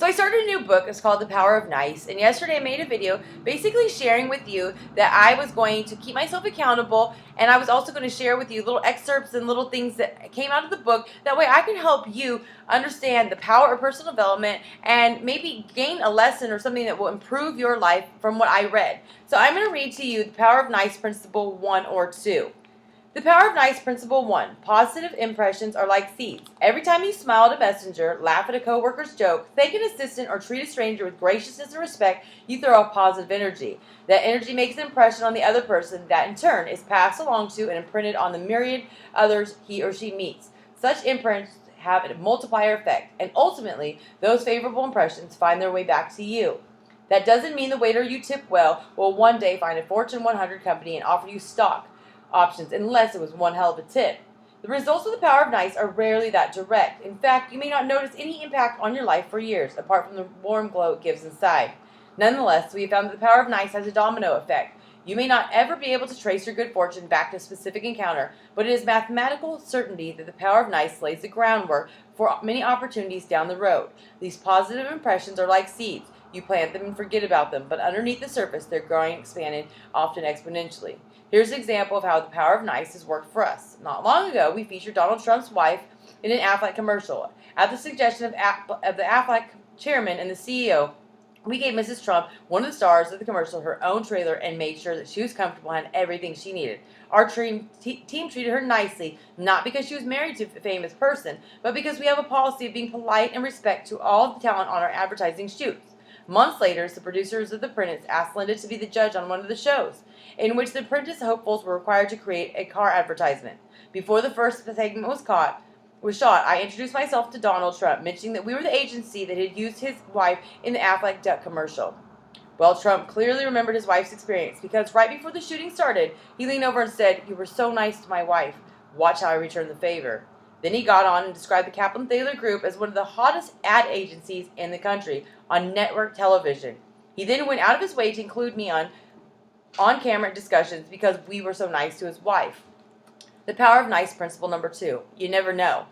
So I started a new book. It's called The Power of Nice. And yesterday I made a video basically sharing with you that I was going to keep myself accountable, and I was also going to share with you little excerpts and little things that came out of the book. That way I can help you understand the power of personal development and maybe gain a lesson or something that will improve your life from what I read. So I'm going to read to you The Power of Nice Principle 1 or 2. The Power of Nice Principle 1. Positive impressions are like seeds. Every time you smile at a messenger, laugh at a coworker's joke, thank an assistant, or treat a stranger with graciousness and respect, you throw off positive energy. That energy makes an impression on the other person that, in turn, is passed along to and imprinted on the myriad others he or she meets. Such imprints have a multiplier effect, and ultimately, those favorable impressions find their way back to you. That doesn't mean the waiter you tip well will one day find a Fortune 100 company and offer you stock options unless it was one hell of a tip. The results of the power of nice are rarely that direct. In fact, you may not notice any impact on your life for years, apart from the warm glow it gives inside. Nonetheless, we have found that the power of nice has a domino effect. You may not ever be able to trace your good fortune back to a specific encounter, but it is mathematical certainty that the power of nice lays the groundwork for many opportunities down the road. These positive impressions are like seeds. You plant them and forget about them, but underneath the surface, they're growing and expanding, often exponentially. Here's an example of how the power of nice has worked for us. Not long ago, we featured Donald Trump's wife in an Aflac commercial. At the suggestion of the Aflac chairman and the CEO, we gave Mrs. Trump, one of the stars of the commercial, her own trailer and made sure that she was comfortable and had everything she needed. Our team treated her nicely, not because she was married to a famous person, but because we have a policy of being polite and respect to all the talent on our advertising shoots. Months later, the producers of The Apprentice asked Linda to be the judge on one of the shows, in which the Apprentice hopefuls were required to create a car advertisement. Before the first segment was shot, I introduced myself to Donald Trump, mentioning that we were the agency that had used his wife in the Aflac duck commercial. Well, Trump clearly remembered his wife's experience, because right before the shooting started, he leaned over and said, "You were so nice to my wife. Watch how I return the favor." Then he got on and described the Kaplan Thaler group as one of the hottest ad agencies in the country on network television. He then went out of his way to include me on camera discussions because we were so nice to his wife. The power of nice principle number 2. You never know.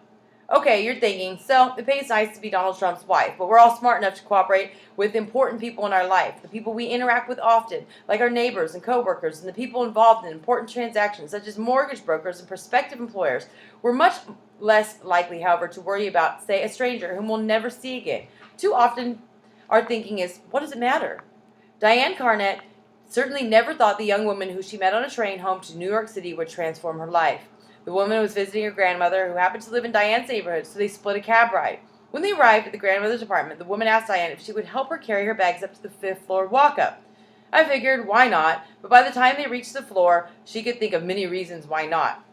Okay, you're thinking, so it pays nice to be Donald Trump's wife, but we're all smart enough to cooperate with important people in our life, the people we interact with often, like our neighbors and coworkers, and the people involved in important transactions, such as mortgage brokers and prospective employers. We're much less likely, however, to worry about, say, a stranger whom we'll never see again. Too often, our thinking is, what does it matter? Diane Carnett certainly never thought the young woman who she met on a train home to New York City would transform her life. The woman was visiting her grandmother, who happened to live in Diane's neighborhood, so they split a cab ride. When they arrived at the grandmother's apartment, the woman asked Diane if she would help her carry her bags up to the 5th floor walk-up. I figured, why not? But by the time they reached the floor, she could think of many reasons why not.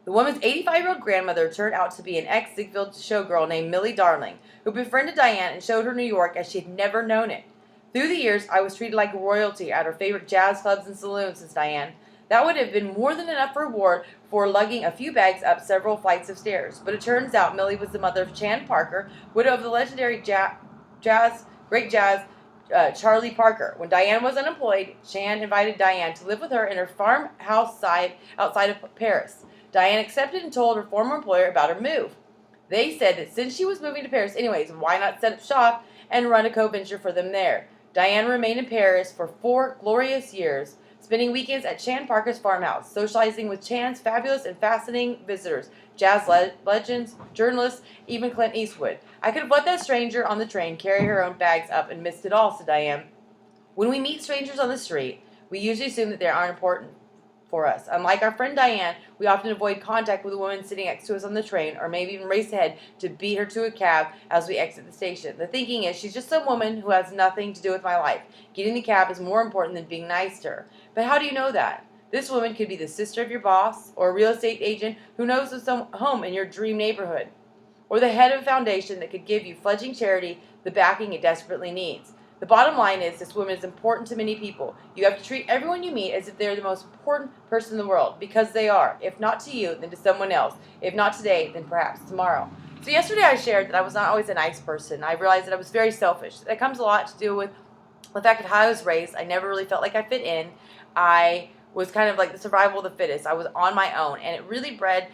The woman's 85-year-old grandmother turned out to be an ex-Ziegfeld showgirl named Millie Darling, who befriended Diane and showed her New York as she had never known it. Through the years, I was treated like royalty at her favorite jazz clubs and saloons, says Diane. That would have been more than enough reward for lugging a few bags up several flights of stairs. But it turns out Millie was the mother of Chan Parker, widow of the legendary great jazz Charlie Parker. When Diane was unemployed, Chan invited Diane to live with her in her farmhouse outside of Paris. Diane accepted and told her former employer about her move. They said that since she was moving to Paris anyways, why not set up shop and run a co-venture for them there? Diane remained in Paris for 4 glorious years, spending weekends at Chan Parker's farmhouse, socializing with Chan's fabulous and fascinating visitors, jazz legends, journalists, even Clint Eastwood. I could have let that stranger on the train carry her own bags up and missed it all, said Diane. When we meet strangers on the street, we usually assume that they aren't important for us. Unlike our friend Diane, we often avoid contact with a woman sitting next to us on the train, or maybe even race ahead to beat her to a cab as we exit the station. The thinking is, she's just some woman who has nothing to do with my life. Getting the cab is more important than being nice to her. But how do you know that? This woman could be the sister of your boss, or a real estate agent who knows of some home in your dream neighborhood, or the head of a foundation that could give you fledgling charity the backing it desperately needs. The bottom line is, this woman is important to many people. You have to treat everyone you meet as if they're the most important person in the world, because they are. If not to you, then to someone else. If not today, then perhaps tomorrow. So yesterday I shared that I was not always a nice person. I realized that I was very selfish. That comes a lot to do with the fact of how I was raised. I never really felt like I fit in. I was kind of like the survival of the fittest. I was on my own, and it really bred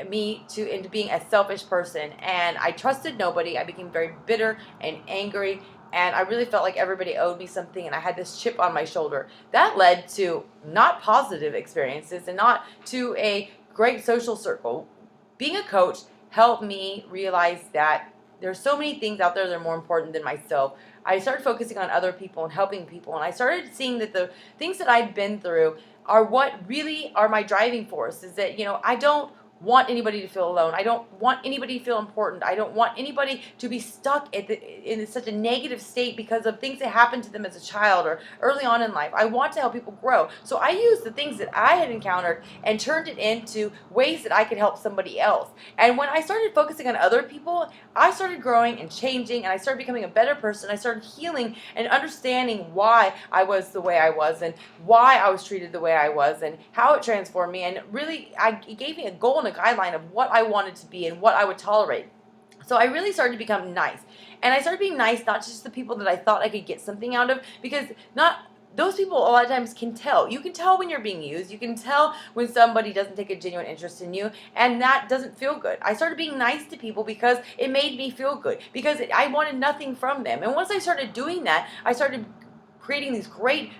me to into being a selfish person, and I trusted nobody. I became very bitter and angry, and I really felt like everybody owed me something, and I had this chip on my shoulder. That led to not positive experiences and not to a great social circle. Being a coach helped me realize that there's so many things out there that are more important than myself. I started focusing on other people and helping people, and I started seeing that the things that I'd been through are what really are my driving force. Is that, I don't want anybody to feel alone. I don't want anybody to feel important. I don't want anybody to be stuck in such a negative state because of things that happened to them as a child or early on in life. I want to help people grow. So I used the things that I had encountered and turned it into ways that I could help somebody else. And when I started focusing on other people, I started growing and changing, and I started becoming a better person. I started healing and understanding why I was the way I was and why I was treated the way I was and how it transformed me. And really, it gave me a goal and a guideline of what I wanted to be and what I would tolerate. So I really started to become nice. And I started being nice, not just to the people that I thought I could get something out of, because those people a lot of times can tell. You can tell when you're being used. You can tell when somebody doesn't take a genuine interest in you, and that doesn't feel good. I started being nice to people because it made me feel good, because I wanted nothing from them. And once I started doing that, I started creating these great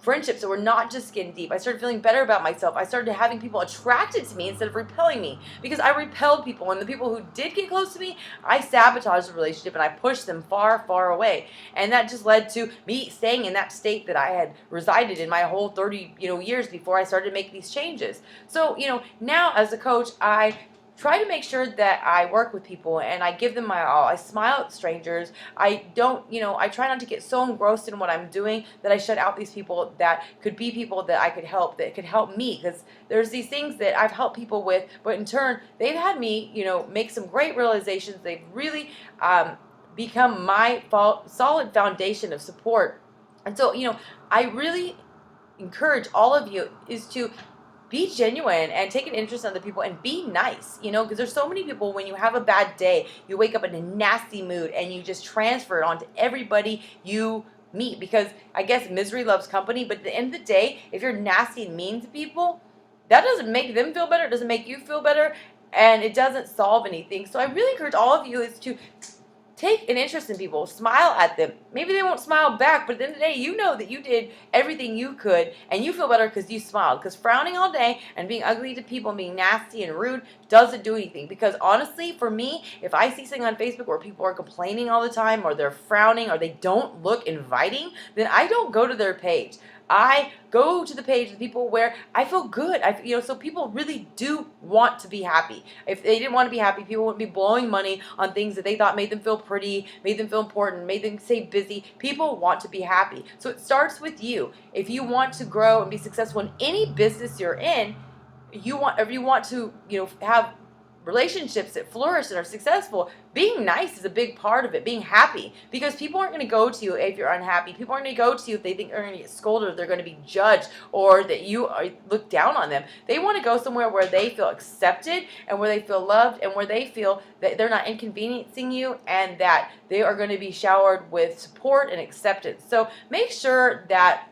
friendships that were not just skin deep. I started feeling better about myself. I started having people attracted to me instead of repelling me, because I repelled people, and the people who did get close to me, I sabotaged the relationship and I pushed them far, far away. And that just led to me staying in that state that I had resided in my whole 30 years before I started to make these changes. So now as a coach, I try to make sure that I work with people and I give them my all. I smile at strangers. I don't, I try not to get so engrossed in what I'm doing that I shut out these people that could be people that I could help, that could help me. Because there's these things that I've helped people with, but in turn, they've had me, make some great realizations. They've really become my solid foundation of support. And so, I really encourage all of you is to be genuine and take an interest in other people and be nice, because there's so many people, when you have a bad day, you wake up in a nasty mood and you just transfer it onto everybody you meet, because I guess misery loves company. But at the end of the day, if you're nasty and mean to people, that doesn't make them feel better. It doesn't make you feel better, and it doesn't solve anything. So I really encourage all of you is to take an interest in people. Smile at them. Maybe they won't smile back, but at the end of the day, you know that you did everything you could, and you feel better because you smiled. Because frowning all day and being ugly to people and being nasty and rude doesn't do anything. Because honestly, for me, if I see something on Facebook where people are complaining all the time, or they're frowning, or they don't look inviting, then I don't go to their page. I go to the page of people where I feel good. So people really do want to be happy. If they didn't want to be happy, people wouldn't be blowing money on things that they thought made them feel pretty, made them feel important, made them stay busy. People want to be happy. So it starts with you. If you want to grow and be successful in any business you're in, if you want to, have relationships that flourish and are successful, being nice is a big part of it. Being happy, because people aren't going to go to you if you're unhappy. People aren't going to go to you if they think they're going to get scolded, or they're going to be judged, or that you look down on them. They want to go somewhere where they feel accepted and where they feel loved and where they feel that they're not inconveniencing you and that they are going to be showered with support and acceptance. So make sure that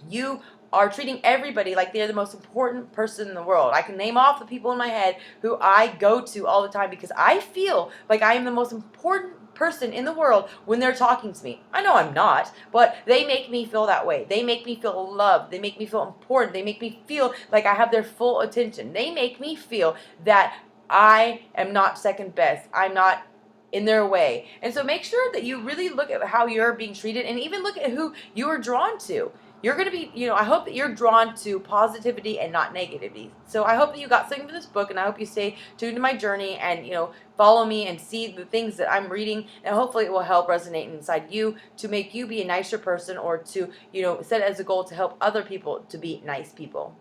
you are treating everybody like they're the most important person in the world. I can name off the people in my head who I go to all the time, because I feel like I am the most important person in the world when they're talking to me. I know I'm not, but they make me feel that way. They make me feel loved. They make me feel important. They make me feel like I have their full attention. They make me feel that I am not second best. I'm not in their way. And so make sure that you really look at how you're being treated, and even look at who you are drawn to. You're going to be, I hope that you're drawn to positivity and not negativity. So I hope that you got something from this book, and I hope you stay tuned to my journey and, follow me and see the things that I'm reading, and hopefully it will help resonate inside you to make you be a nicer person, or to, set it as a goal to help other people to be nice people.